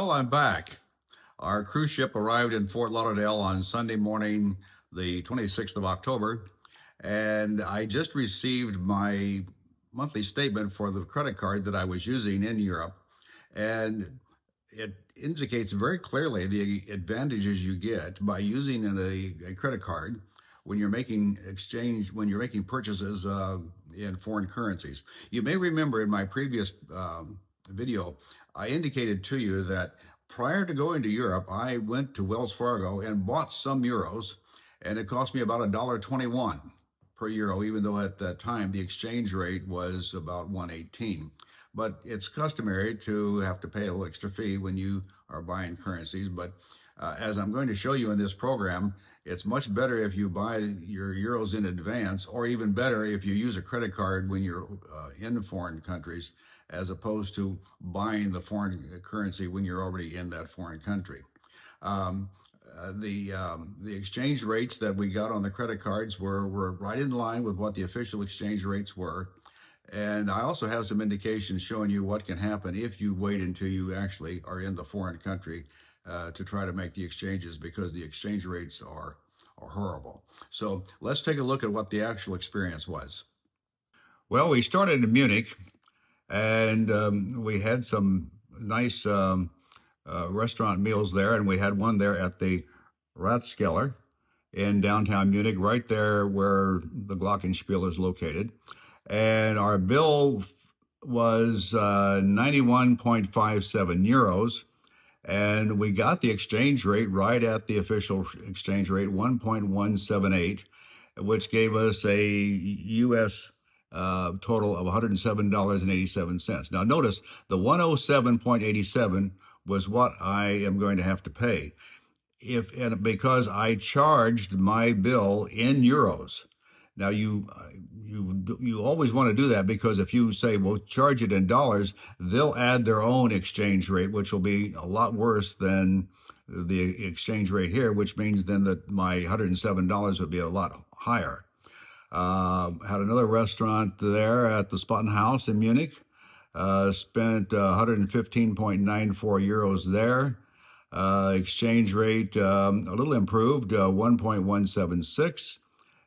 Well, I'm back. Our cruise ship arrived in Fort Lauderdale on Sunday morning, the 26th of October, and I just received my monthly statement for the credit card that I was using in Europe, and it indicates very clearly the advantages you get by using a credit card when you're making purchases in foreign currencies. You may remember in my previous video, I indicated to you that prior to going to Europe, I went to Wells Fargo and bought some euros, and it cost me about $1.21 per euro, even though at that time the exchange rate was about 118. But it's customary to have to pay a little extra fee when you are buying currencies. But as I'm going to show you in this program, it's much better if you buy your euros in advance, or even better if you use a credit card when you're in foreign countries, as opposed to buying the foreign currency when you're already in that foreign country. Um, the exchange rates that we got on the credit cards were right in line with what the official exchange rates were. And I also have some indications showing you what can happen if you wait until you actually are in the foreign country to try to make the exchanges, because the exchange rates are horrible. So let's take a look at what the actual experience was. Well, we started in Munich, and we had some nice restaurant meals there, and we had one there at the Ratskeller in downtown Munich, right there where the Glockenspiel is located. And our bill was 91.57 euros, and we got the exchange rate right at the official exchange rate, 1.178, which gave us a U.S. Total of $107.87. Now notice the 107.87 was what I am going to have to pay, because I charged my bill in euros. Now you always want to do that, because if you say, well, charge it in dollars, they'll add their own exchange rate, which will be a lot worse than the exchange rate here, which means then that my $107 would be a lot higher. Had another restaurant there at the Spottenhaus in Munich. Spent 115.94 euros there. Exchange rate a little improved, 1.176.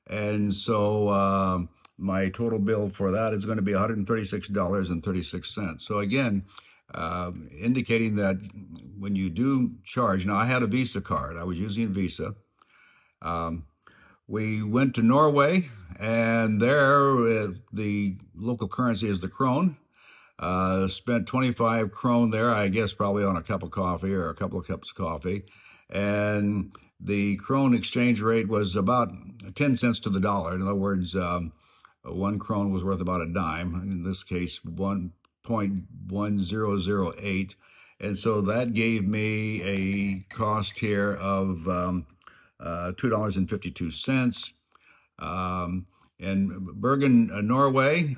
And so my total bill for that is going to be $136.36. So again, indicating that when you do charge, now I had a Visa card. I was using Visa. We went to Norway, and there the local currency is the krone. Spent 25 krone there, I guess probably on a cup of coffee or a couple of cups of coffee. And the krone exchange rate was about 10 cents to the dollar. In other words, 1 krone was worth about a dime. In this case, 1.1008. And so that gave me a cost here of $2.52. In Bergen, Norway,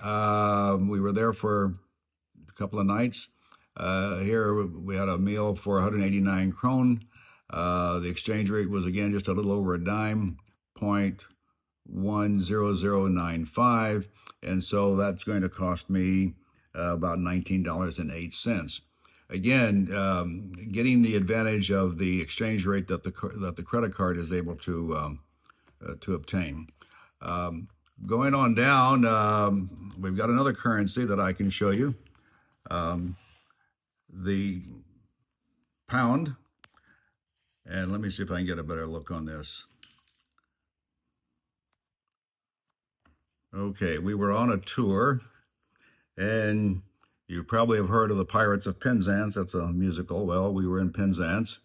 we were there for a couple of nights. Here we had a meal for 189 krone. The exchange rate was again just a little over a dime, 0.10095, and so that's going to cost me about $19.08. Again, getting the advantage of the exchange rate that the credit card is able to obtain. Going on down, we've got another currency that I can show you. The pound. And let me see if I can get a better look on this. Okay, we were on a tour, and you probably have heard of the Pirates of Penzance. That's a musical. Well, we were in Penzance,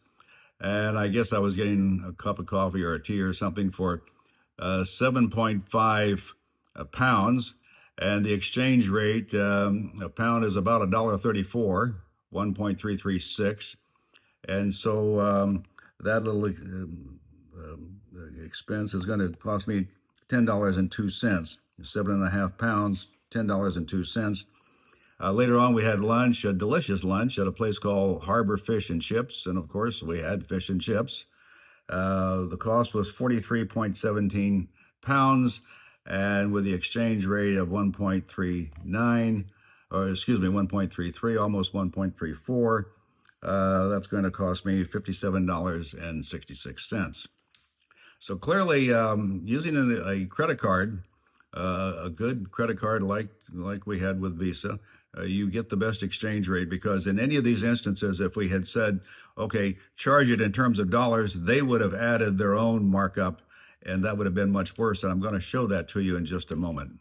and I guess I was getting a cup of coffee or a tea or something for 7.5 pounds, and the exchange rate, a pound is about $1.34, 1.336, and so that little expense is going to cost me $10.02. 7.5 pounds, $10.02. Later on, we had lunch, a delicious lunch at a place called Harbor Fish and Chips, and of course, we had fish and chips. The cost was 43.17 pounds, and with the exchange rate of 1.39, or excuse me, 1.33, almost 1.34, that's going to cost me $57.66. So clearly, using a credit card, a good credit card like we had with Visa, you get the best exchange rate, because in any of these instances, if we had said, okay, charge it in terms of dollars, they would have added their own markup, and that would have been much worse. And I'm going to show that to you in just a moment.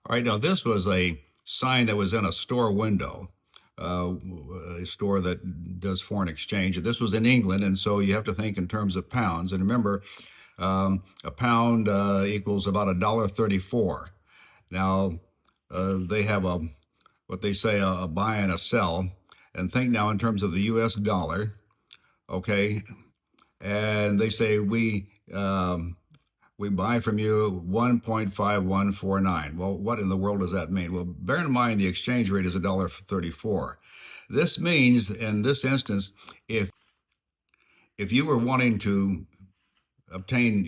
All right, now this was a sign that was in a store window, a store that does foreign exchange. And this was in England, and so you have to think in terms of pounds. And remember, a pound equals about $1.34. Now, they have what they say a buy and a sell. And think now in terms of the U.S. dollar, okay? And they say we buy from you 1.5149. Well, what in the world does that mean? Well, bear in mind the exchange rate is $1.34. This means, in this instance, if you were wanting to obtain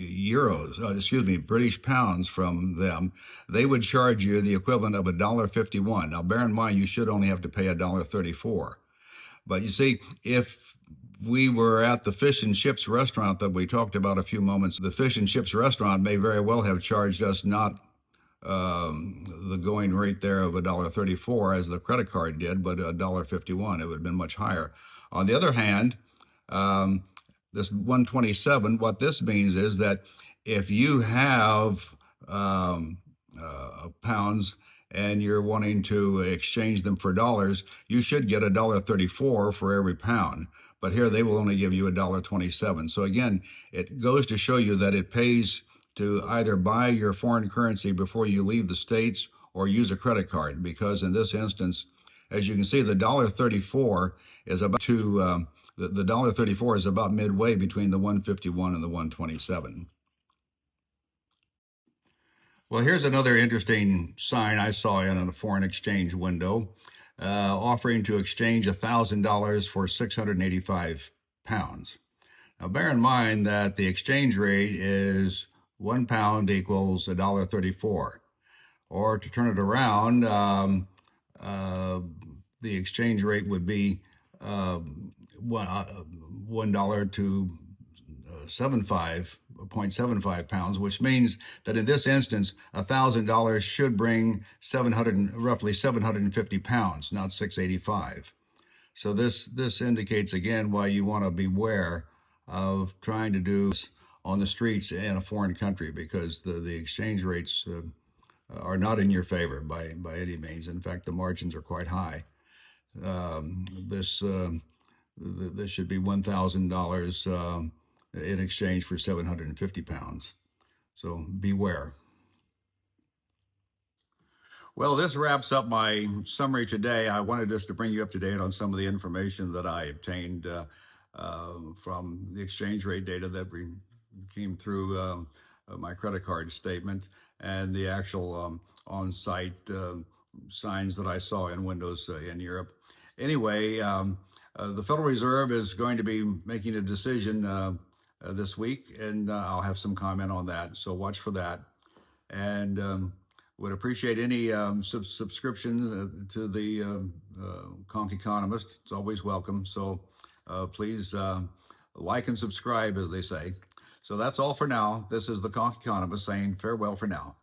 British pounds from them, they would charge you the equivalent of $1.51. Now, bear in mind, you should only have to pay $1.34. But you see, if we were at the fish and chips restaurant that we talked about a few moments, the fish and chips restaurant may very well have charged us not the going rate there of $1.34 as the credit card did, but $1.51. It would have been much higher. On the other hand, this 127, what this means is that if you have pounds and you're wanting to exchange them for dollars, you should get $1.34 for every pound. But here they will only give you $1.27. So again, it goes to show you that it pays to either buy your foreign currency before you leave the States or use a credit card, because in this instance, as you can see, the $1.34 is about the $1.34 is about midway between the 151 and the 127. Well, here's another interesting sign I saw in a foreign exchange window, offering to exchange $1,000 for 685 pounds. Now, bear in mind that the exchange rate is 1 pound equals $1.34. Or to turn it around, the exchange rate would be $1 to 0.75 pounds, which means that in this instance, $1,000 should bring roughly 750 pounds, not 685. So this indicates again why you want to beware of trying to do this on the streets in a foreign country, because the exchange rates are not in your favor by any means. In fact, the margins are quite high. This should be $1,000 in exchange for 750 pounds. So beware. Well, this wraps up my summary today. I wanted just to bring you up to date on some of the information that I obtained from the exchange rate data that came through my credit card statement, and the actual on-site signs that I saw in windows in Europe. Anyway, the Federal Reserve is going to be making a decision this week, and I'll have some comment on that, so watch for that. And would appreciate any subscription to the Conch Economist. It's always welcome, so please like and subscribe, as they say. So that's all for now. This is the Conch Economist saying farewell for now.